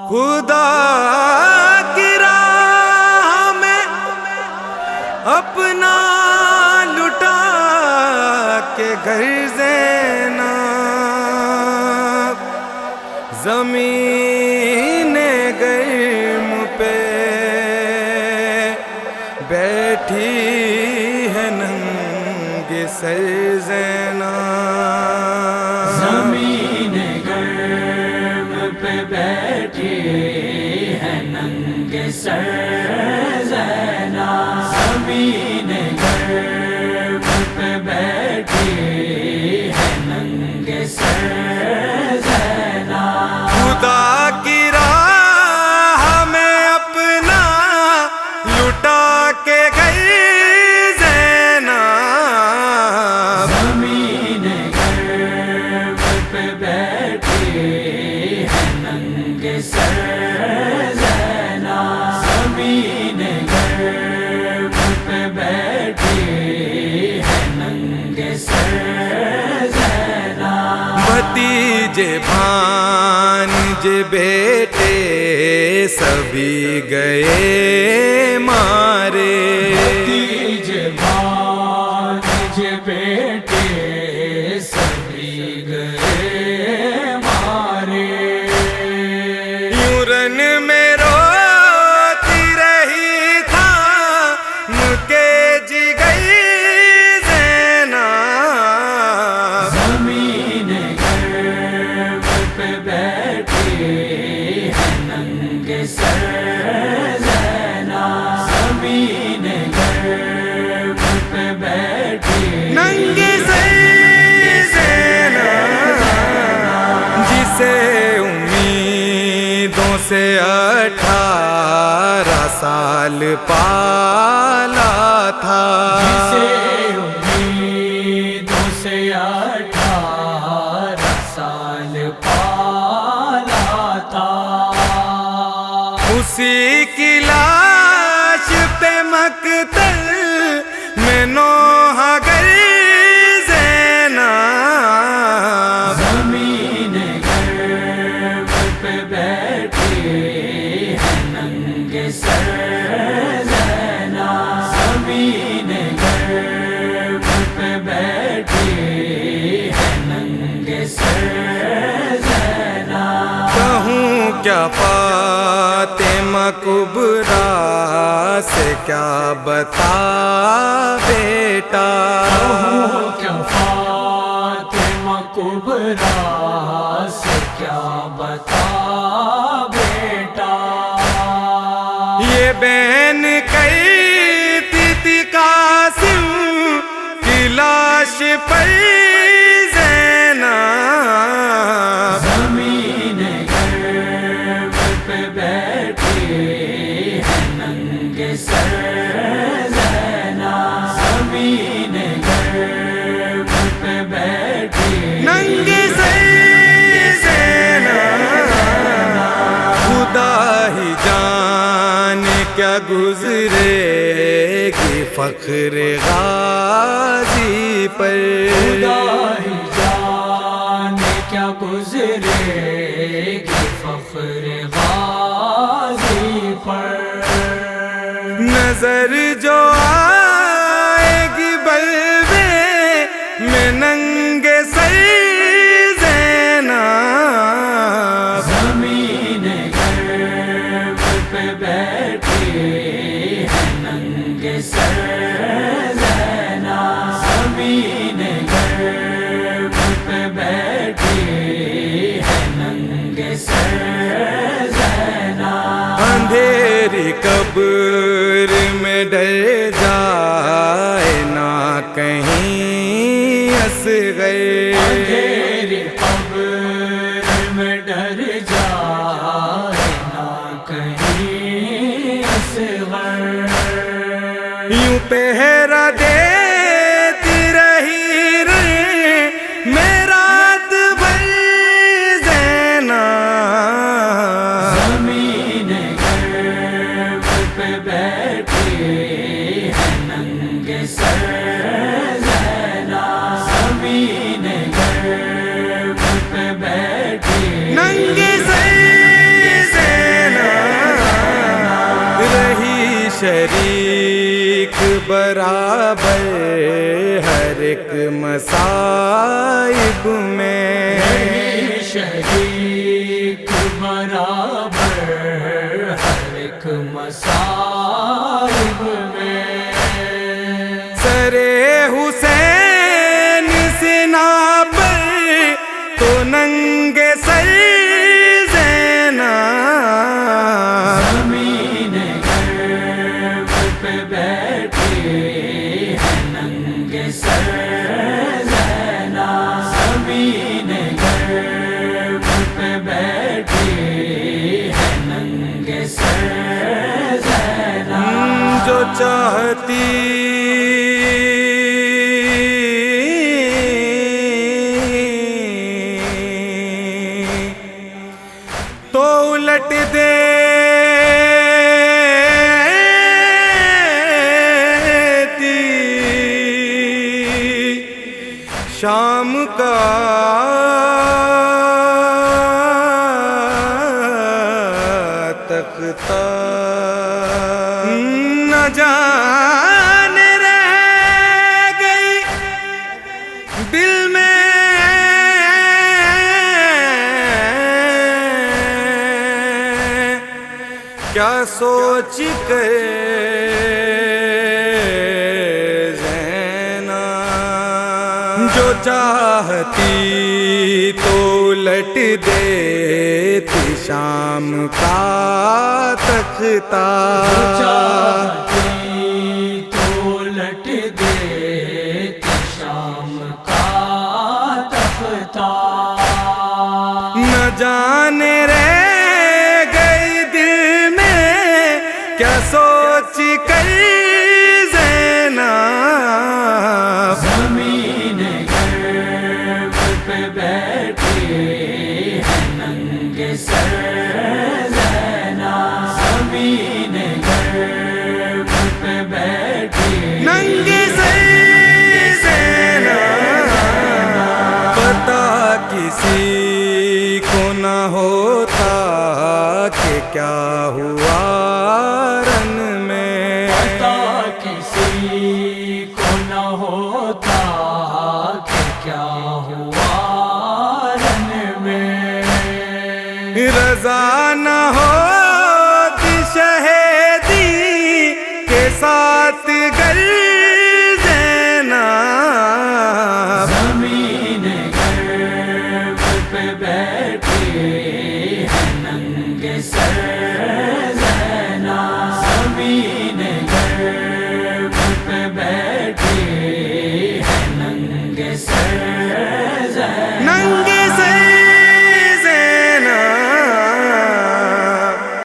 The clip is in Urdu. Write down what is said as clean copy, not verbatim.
خدا کی راہ میں اپنا لٹا کے گھر زینب زمین گرم پہ بیٹھی ہے ننگ سر زینب زمین گرم پہ بیٹھی ہے ننگ سر زینب زمین گرم پہ بیٹھی ہے ننگ سر زینب خدا کی راہ میں اپنا لٹا کے گئی زینب زمین گرم پہ بیٹھی ہے ننگ سر زینب زمین گرم پہ بیٹھی ہے ننگ سر زینب بھتیجے بھانجے بیٹے سبھی گئے مارے بھتیجے بھانجے بیٹے سبھی گئے مارے یوں رن میں روتی رہی تھا مکے جی گئی زینب زمین گرم پہ بیٹھی ہے ننگ سر زینب زمین گرم پہ بیٹھی ننگ سر زینب جسے امیدوں سے 18 سال پالا تھا جسے امیدوں سے 18 سال پالا تھا اسی کی لاش پہ مقتل میں نوح گئی زینب زمین گرم پہ بیٹھی ہے ننگ سر زینب زمین گرم پہ بیٹھی ہے ننگ سر زینب کہوں کیا فاطمہ کبریٰ سے کیا بتا بیٹا کیا فاطمہ کبریٰ سے کیا بتا بیٹا یہ بہن کہتی تھی قاسم کی لاش پر زینب زمین گرم پہ بیٹھی ہے ننگ سر زینب زمین گرم پہ بیٹھی ننگ سر زینب خدا ہی جانے کیا گزرے گی فخر غازی پر خدا ہی جانے کیا گزرے گی فخر غازی پر نظر جو آئے گی بلوے میں ننگ سر زینب زمین گرم پہ بیٹھی ہے ننگ سر زینب زمین گرم پہ بیٹھی ہے ننگ سر زینب اندھیری قبر میں ڈر جائے نہ کہیں اصغر اندھیری قبر میں ڈر جائے نہ کہیں اصغر یوں پہرا دیتی رہی میرا بھر زینب زمین گرم پہ بیٹھی ہے ننگ سر زینب زمین گرم پہ بیٹھی ننگ سر شریک برابر ہر ایک مصائب میں، نہیں شریک برابر ہر ایک مصائب میں، سرے حسین سنا پر تو ننگے سر زینب، زمین گرب پہ بیٹھے ہیں ننگے سر زینب، زمین گرب پہ بیٹھے ہیں ننگے سر زینب، جو چاہتی تو الٹ دیتی شام کا تختہ، نہ جانے رہ گئی دل میں کیا سوچ کر زینب، جو چاہتی تو الٹ دیتی شام کا تختہ، چاہتی تو لٹ دیتی شام کا تختہ، نہ جانے رہ گئی دل میں کیا سوچ کر زینب، زمین گرب پہ بیٹھے ہیں ننگے سر زینب، زمین گرب پہ بیٹھے ننگے سر زینب، پتہ کسی کو نہ ہوتا کہ کیا ہوا رن میں، پتہ کسی کو نہ ہوتا کہ کیا ہوا رن میں، رضا نہ ہوتی شہیدی کے ساتھ گر زینب، زمین گرب پہ بیٹھے ہیں ننگے سر زینب، زمین